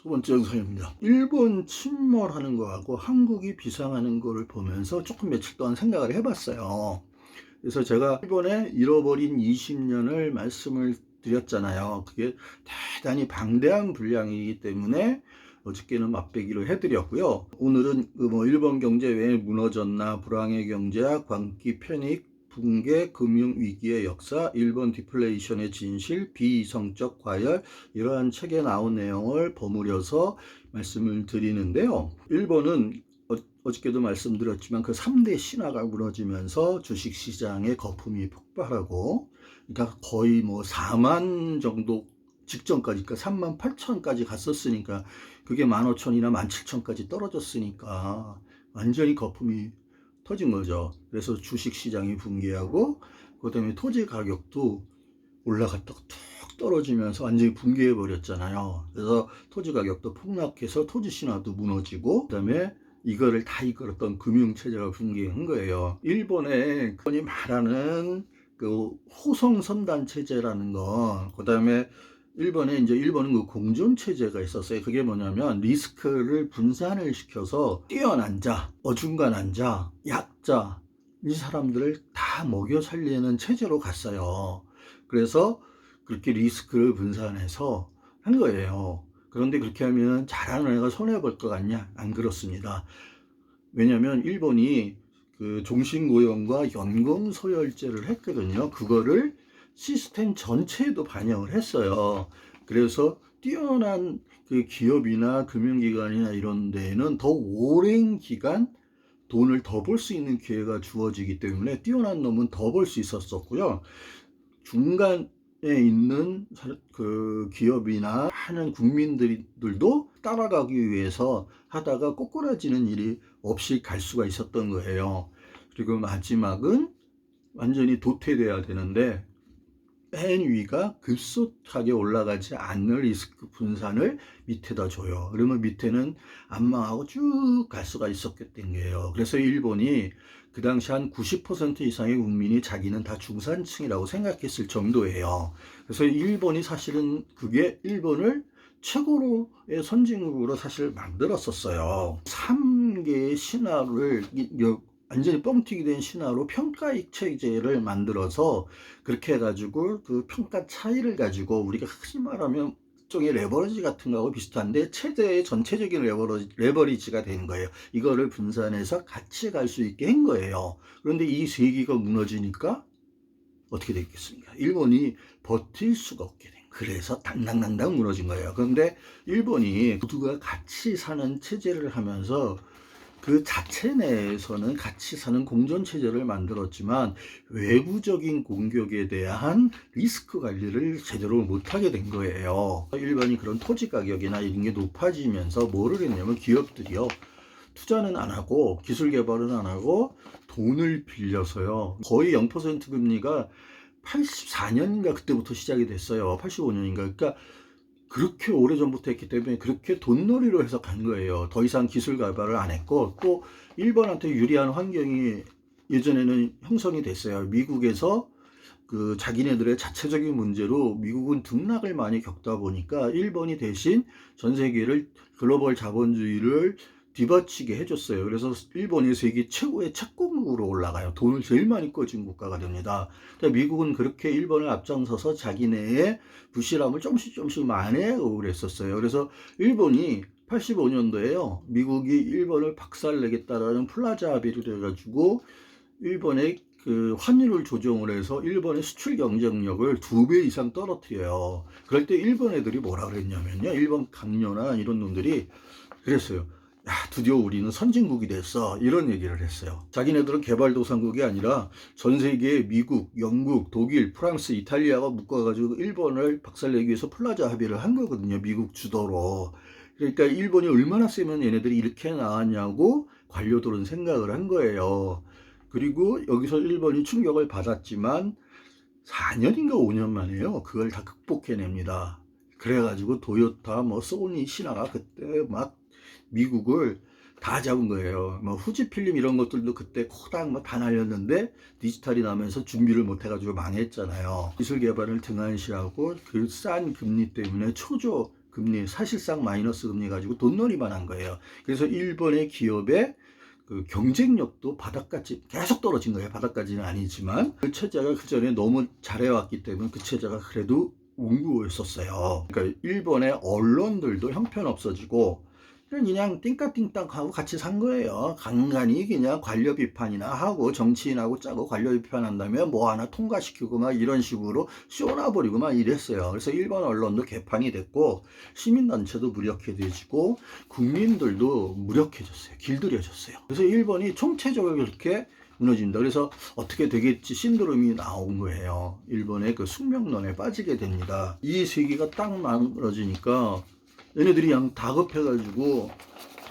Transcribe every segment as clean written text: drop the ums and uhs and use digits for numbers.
두 번째 영상입니다. 일본 침몰하는 거하고 한국이 비상하는 거를 보면서 조금 며칠 동안 생각을 해봤어요. 그래서 제가 일본의 잃어버린 20년을 말씀을 드렸잖아요. 그게 대단히 방대한 분량이기 때문에 어저께는 맛배기로 해드렸고요. 오늘은 일본 경제 왜 무너졌나, 불황의 경제학, 광기 패닉, 붕괴, 금융위기의 역사, 일본 디플레이션의 진실, 비이성적 과열, 이러한 책에 나온 내용을 버무려서 말씀을 드리는데요. 일본은 어저께도 말씀드렸지만 그 3대 신화가 무너지면서 주식시장의 거품이 폭발하고, 그러니까 거의 4만 정도 직전까지, 그러니까 3만 8천까지 갔었으니까, 그게 15,000이나 17,000까지 떨어졌으니까 완전히 거품이 터진 거죠. 그래서 주식시장이 붕괴하고, 그 다음에 토지 가격도 올라갔다가 툭 떨어지면서 완전히 붕괴해 버렸잖아요. 그래서 토지 가격도 폭락해서 토지 신화도 무너지고, 그 다음에 이거를 다 이끌었던 금융체제가 붕괴한 거예요. 일본의 흔히 말하는 그 호송선단 체제라는 거, 그 다음에 일본은 그 공존 체제가 있었어요. 그게 뭐냐면 리스크를 분산을 시켜서 뛰어난 자, 어중간한 자, 약자, 이 사람들을 다 먹여 살리는 체제로 갔어요. 그래서 그렇게 리스크를 분산해서 한 거예요. 그런데 그렇게 하면 잘하는 애가 손해볼 것 같냐? 안 그렇습니다. 왜냐하면 일본이 그 종신고용과 연금소열제를 했거든요. 그거를 시스템 전체에도 반영을 했어요. 그래서 뛰어난 그 기업이나 금융기관이나 이런 데에는 더 오랜 기간 돈을 더 벌 수 있는 기회가 주어지기 때문에 뛰어난 놈은 더 벌 수 있었었고요. 중간에 있는 그 기업이나 하는 국민들도 따라가기 위해서 하다가 꼬꾸라지는 일이 없이 갈 수가 있었던 거예요. 그리고 마지막은 완전히 도태돼야 되는데 맨 위가 급속하게 올라가지 않는 리스크 분산을 밑에다 줘요. 그러면 밑에는 안 망하고 쭉 갈 수가 있었겠던 거예요. 그래서 일본이 그 당시 한 90% 이상의 국민이 자기는 다 중산층이라고 생각했을 정도예요. 그래서 일본이 사실은 그게 일본을 최고로의 선진국으로 사실 만들었었어요. 3개의 신화를 완전히 뻥튀기 된 신화로 평가익 체제를 만들어서, 그렇게 해가지고 그 평가 차이를 가지고 우리가 흔히 말하면 일종의 레버리지 같은 거하고 비슷한데 체제의 전체적인 레버리지가 되는 거예요. 이거를 분산해서 같이 갈 수 있게 한 거예요. 그런데 이 세계가 무너지니까 어떻게 됐겠습니까? 일본이 버틸 수가 없게 된 거예요. 그래서 당당당당 무너진 거예요. 그런데 일본이 모두가 같이 사는 체제를 하면서 그 자체 내에서는 같이 사는 공존체제를 만들었지만 외부적인 공격에 대한 리스크 관리를 제대로 못하게 된 거예요. 일본이 그런 토지 가격이나 이런 게 높아지면서 뭐를 했냐면 기업들이요, 투자는 안 하고 기술 개발은 안 하고 돈을 빌려서요, 거의 0% 금리가 84년인가 그때부터 시작이 됐어요. 85년인가. 그러니까 그렇게 오래전부터 했기 때문에 그렇게 돈놀이로 해서 간 거예요. 더 이상 기술 개발을 안 했고, 또 일본한테 유리한 환경이 예전에는 형성이 됐어요. 미국에서 그 자기네들의 자체적인 문제로 미국은 등락을 많이 겪다 보니까 일본이 대신 전 세계를 글로벌 자본주의를 뒤받치게 해줬어요. 그래서 일본이 세계 최고의 채권국으로 올라가요. 돈을 제일 많이 꺼진 국가가 됩니다. 미국은 그렇게 일본을 앞장서서 자기네의 부실함을 조금씩 만회하고 그랬었어요. 그래서 일본이 85년도에요. 미국이 일본을 박살내겠다라는 플라자 합의를 해가지고 일본의 그 환율을 조정을 해서 일본의 수출 경쟁력을 2배 이상 떨어뜨려요. 그럴 때 일본 애들이 뭐라 그랬냐면요, 일본 강요나 이런 놈들이 그랬어요. 야, 드디어 우리는 선진국이 됐어, 이런 얘기를 했어요. 자기네들은 개발도상국이 아니라 전 세계에 미국, 영국, 독일, 프랑스, 이탈리아가 묶어가지고 일본을 박살내기 위해서 플라자 합의를 한 거거든요, 미국 주도로. 그러니까 일본이 얼마나 세면 얘네들이 이렇게 나왔냐고 관료들은 생각을 한 거예요. 그리고 여기서 일본이 충격을 받았지만 4년인가 5년 만에요, 그걸 다 극복해냅니다. 그래가지고 도요타, 소니, 신화가 그때 막 미국을 다 잡은 거예요. 후지필름 이런 것들도 그때 코닥 다 날렸는데 디지털이 나면서 준비를 못 해가지고 망했잖아요. 기술 개발을 등한시하고 그 싼 금리 때문에 초조 금리, 사실상 마이너스 금리 가지고 돈놀이만 한 거예요. 그래서 일본의 기업의 그 경쟁력도 바닥까지 계속 떨어진 거예요. 바닥까지는 아니지만 그 체제가 그 전에 너무 잘해왔기 때문에 그 체제가 그래도 웅고했었어요. 그러니까 일본의 언론들도 형편없어지고 그냥 띵까띵땅하고 같이 산 거예요. 간간히 그냥 관료 비판이나 하고 정치인하고 짜고 관료 비판한다면 뭐 하나 통과시키고 막 이런 식으로 쏘나버리고 막 이랬어요. 그래서 일본 언론도 개판이 됐고 시민단체도 무력해지고 국민들도 무력해졌어요. 길들여졌어요. 그래서 일본이 총체적으로 그렇게 무너진다. 그래서 어떻게 되겠지 신드롬이 나온 거예요. 일본의 그 숙명론에 빠지게 됩니다. 이 세계가 딱 만들어지니까 얘네들이 그냥 다급해가지고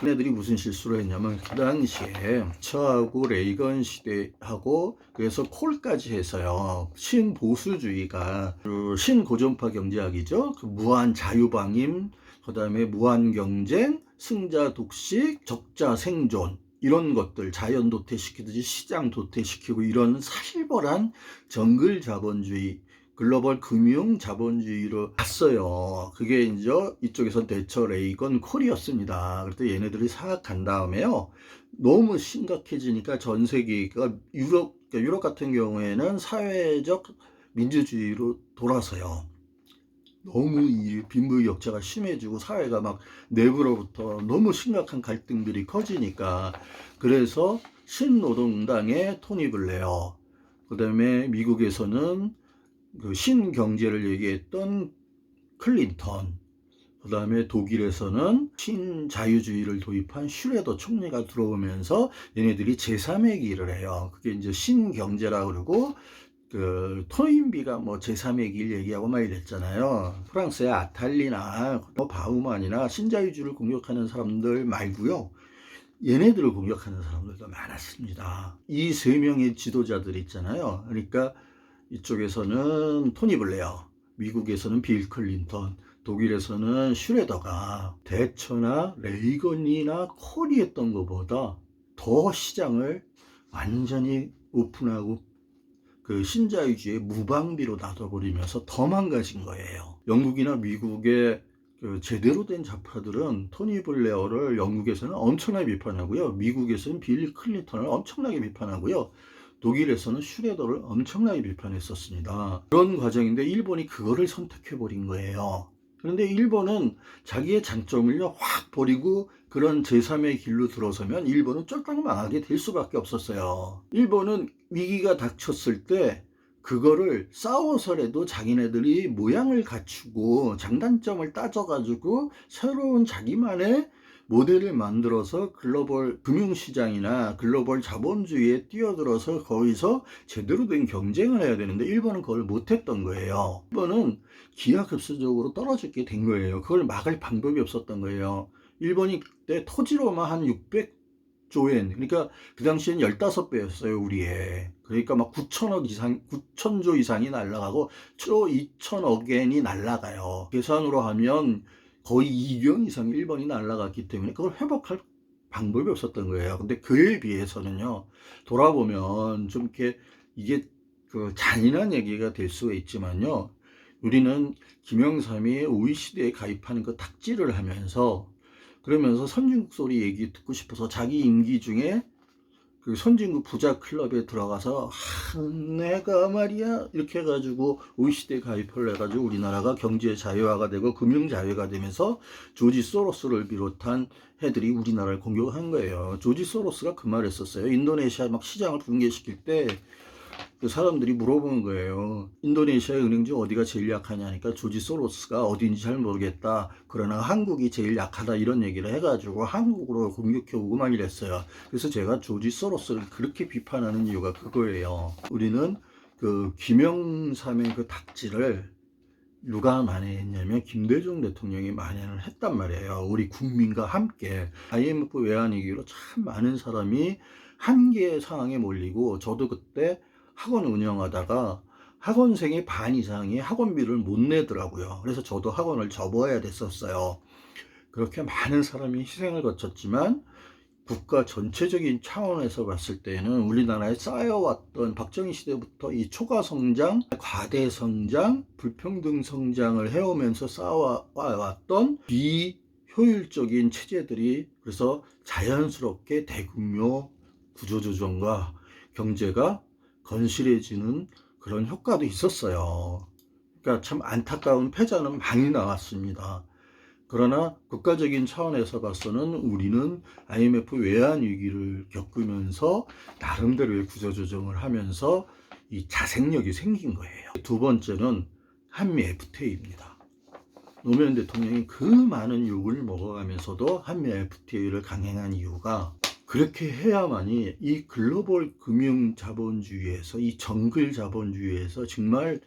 얘네들이 무슨 실수를 했냐면 그 당시에 처하고 레이건 시대하고 그래서 콜까지 해서요 신보수주의가 그 신고전파 경제학이죠. 그 무한 자유방임, 그 다음에 무한 경쟁, 승자 독식, 적자 생존 이런 것들 자연 도태시키듯이 시장 도태시키고 이런 살벌한 정글 자본주의 글로벌 금융 자본주의로 갔어요. 그게 이제 이쪽에서 대처 레이건 콜이었습니다. 그래서 얘네들이 사악한 다음에요. 너무 심각해지니까 전 세계가 유럽 같은 경우에는 사회적 민주주의로 돌아서요. 너무 이 빈부격차가 심해지고 사회가 막 내부로부터 너무 심각한 갈등들이 커지니까 그래서 신노동당의 토니 블레어, 그 다음에 미국에서는 그 신경제를 얘기했던 클린턴, 그 다음에 독일에서는 신자유주의를 도입한 슈레더 총리가 들어오면서 얘네들이 제3의 길을 해요. 그게 이제 신경제라 그러고 그 토인비가 뭐 제3의 길 얘기하고 막 이랬잖아요. 프랑스의 아탈리나 뭐 바우만이나 신자유주의를 공격하는 사람들 말고요. 얘네들을 공격하는 사람들도 많았습니다. 이 세 명의 지도자들 있잖아요. 그러니까 이쪽에서는 토니 블레어, 미국에서는 빌 클린턴, 독일에서는 슈레더가 대처나 레이건이나 콜이 했던 것보다 더 시장을 완전히 오픈하고 그 신자유주의의 무방비로 놔둬버리면서 더 망가진 거예요. 영국이나 미국의 그 제대로 된 좌파들은 토니 블레어를 영국에서는 엄청나게 비판하고요. 미국에서는 빌 클린턴을 엄청나게 비판하고요. 독일에서는 슈레더를 엄청나게 비판했었습니다. 그런 과정인데 일본이 그거를 선택해버린 거예요. 그런데 일본은 자기의 장점을요 확 버리고 그런 제3의 길로 들어서면 일본은 쫄딱 망하게 될 수밖에 없었어요. 일본은 위기가 닥쳤을 때 그거를 싸워서라도 자기네들이 모양을 갖추고 장단점을 따져가지고 새로운 자기만의 모델을 만들어서 글로벌 금융시장이나 글로벌 자본주의에 뛰어들어서 거기서 제대로 된 경쟁을 해야 되는데 일본은 그걸 못했던 거예요. 일본은 기하급수적으로 떨어지게 된 거예요. 그걸 막을 방법이 없었던 거예요. 일본이 그때 토지로만 한 600조엔, 그러니까 그 당시엔 15배였어요, 우리의. 그러니까 막 9천억 이상, 9천조 이상이 날아가고, 초 2천억엔이 날아가요. 계산으로 하면 거의 2경 이상 일본이 날아갔기 때문에 그걸 회복할 방법이 없었던 거예요. 근데 그에 비해서는요, 돌아보면 좀 이렇게 이게 그 잔인한 얘기가 될 수가 있지만요, 우리는 김영삼이 OECD에 가입하는 그 닥지를 하면서 그러면서 선진국 소리 얘기 듣고 싶어서 자기 임기 중에 그 선진국 부자 클럽에 들어가서 내가 말이야 이렇게 해가지고 OECD에 가입을 해가지고 우리나라가 경제 자유화가 되고 금융 자유화가 되면서 조지 소로스를 비롯한 애들이 우리나라를 공격한 거예요. 조지 소로스가 그 말 했었어요. 인도네시아 막 시장을 붕괴시킬 때 그 사람들이 물어보는 거예요. 인도네시아의 은행 중 어디가 제일 약하냐니까 조지 소로스가 어딘지 잘 모르겠다. 그러나 한국이 제일 약하다 이런 얘기를 해가지고 한국으로 공격해오고만 이랬어요. 그래서 제가 조지 소로스를 그렇게 비판하는 이유가 그거예요. 우리는 그 김영삼의 그 닥지를 누가 만회했냐면 김대중 대통령이 만회를 했단 말이에요. 우리 국민과 함께 IMF 외환위기로 참 많은 사람이 한계의 상황에 몰리고 저도 그때 학원 운영하다가 학원생의 반 이상이 학원비를 못 내더라고요. 그래서 저도 학원을 접어야 됐었어요. 그렇게 많은 사람이 희생을 거쳤지만 국가 전체적인 차원에서 봤을 때는 우리나라에 쌓여왔던 박정희 시대부터 이 초과 성장, 과대 성장, 불평등 성장을 해오면서 쌓아왔던 비효율적인 체제들이 그래서 자연스럽게 대규모 구조조정과 경제가 건실해지는 그런 효과도 있었어요. 그러니까 참 안타까운 패자는 많이 나왔습니다. 그러나 국가적인 차원에서 봐서는 우리는 IMF 외환 위기를 겪으면서 나름대로의 구조조정을 하면서 이 자생력이 생긴 거예요. 두 번째는 한미 FTA입니다. 노무현 대통령이 그 많은 욕을 먹어가면서도 한미 FTA를 강행한 이유가 그렇게 해야만이 이 글로벌 금융 자본주의에서 이 정글 자본주의에서 정말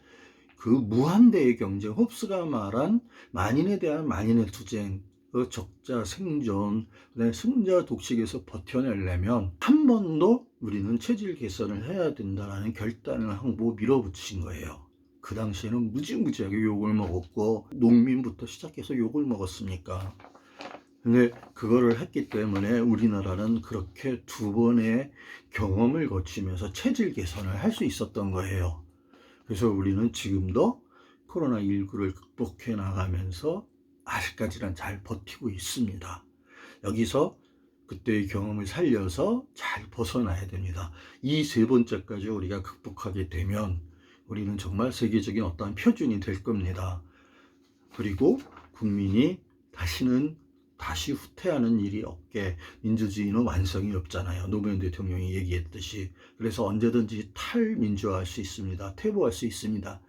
그 무한대의 경쟁, 홉스가 말한 만인에 대한 만인의 투쟁, 그 적자 생존, 그다음에 승자 독식에서 버텨내려면 한 번 더 우리는 체질 개선을 해야 된다는 결단을 하고 밀어붙인 거예요. 그 당시에는 무지무지하게 욕을 먹었고 농민부터 시작해서 욕을 먹었으니까. 근데 그거를 했기 때문에 우리나라는 그렇게 두 번의 경험을 거치면서 체질 개선을 할 수 있었던 거예요. 그래서 우리는 지금도 코로나19를 극복해 나가면서 아직까지는 잘 버티고 있습니다. 여기서 그때의 경험을 살려서 잘 벗어나야 됩니다. 이 세 번째까지 우리가 극복하게 되면 우리는 정말 세계적인 어떠한 표준이 될 겁니다. 그리고 국민이 다시 후퇴하는 일이 없게, 민주주의는 완성이 없잖아요. 노무현 대통령이 얘기했듯이. 그래서 언제든지 탈민주화할 수 있습니다. 퇴보할 수 있습니다.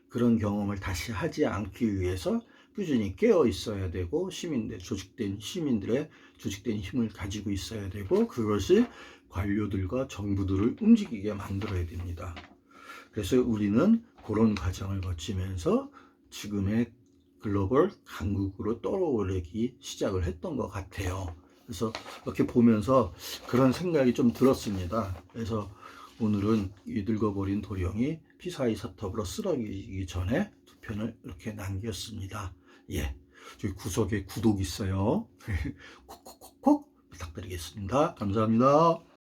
그런 경험을 다시 하지 않기 위해서 꾸준히 깨어 있어야 되고 시민들의 조직된 힘을 가지고 있어야 되고 그것이 관료들과 정부들을 움직이게 만들어야 됩니다. 그래서 우리는 그런 과정을 거치면서 지금의 글로벌 강국으로 떠오르기 시작을 했던 것 같아요. 그래서 이렇게 보면서 그런 생각이 좀 들었습니다. 그래서 오늘은 이 늙어버린 도령이 피사의 사톱으로 쓰러지기 전에 두 편을 이렇게 남겼습니다. 예, 저기 구석에 구독 있어요. 콕콕콕콕 부탁드리겠습니다. 감사합니다.